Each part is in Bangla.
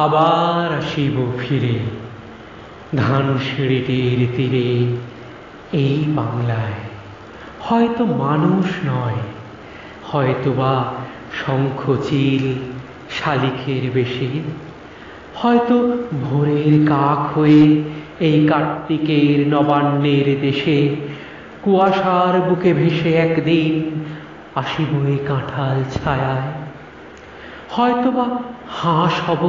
আবার আসিব ফিরে ধানসিঁড়িটির তীরে, এই বাংলায়। হয়তো মানুষ নয়, হয়তোবা শঙ্খচিল শালিখের বেশে, হয়তো ভোরের কাক হয়ে এই কার্তিকের নবান্নের দেশে কুয়াশার বুকে ভেসে একদিন আসিব এই কাঁঠাল ছায়ায়। হয়তোবা হাঁস হব,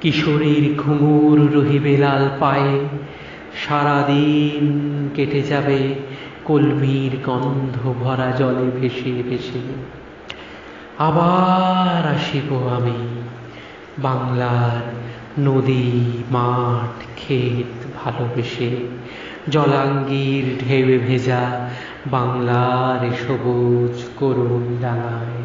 কিশোরীর ঘুঙুর রহিবে লাল পায়ে, সারাদিন কেটে যাবে কলমির গন্ধ ভরা জলে ভেসে ভেসে। আবার আসিব আমি বাংলার নদী মাঠ ক্ষেত ভালোবেসে, জলাঙ্গির ঢেউয়ে ভেজা বাংলার সবুজ করুণ ডাঙায়।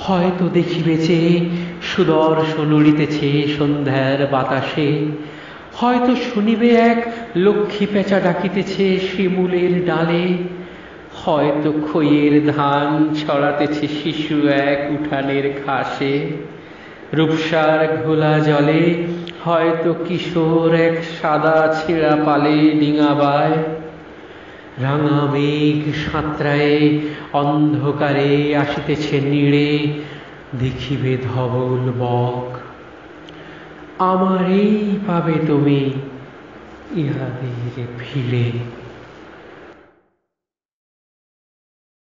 হয়তো দেখিবে চেয়ে সুদর্শন উড়িতেছে সন্ধ্যার বাতাসে, হয়তো শুনিবে এক লক্ষ্মী পেঁচা ডাকিতেছে শিমুলের ডালে, হয়তো খইয়ের ধান ছড়াতেছে শিশু এক উঠানের ঘাসে, রূপসার ঘোলা জলে হয়তো কিশোর এক সাদা ছেঁড়া পালে ডিঙাবায়। রাঙা মেঘ সাঁতরায়ে অন্ধকারে আসিতেছে নীড়ে, দেখিবে ধবল বক। আমারেই পাবে তুমি ইহাদের ভিড়ে।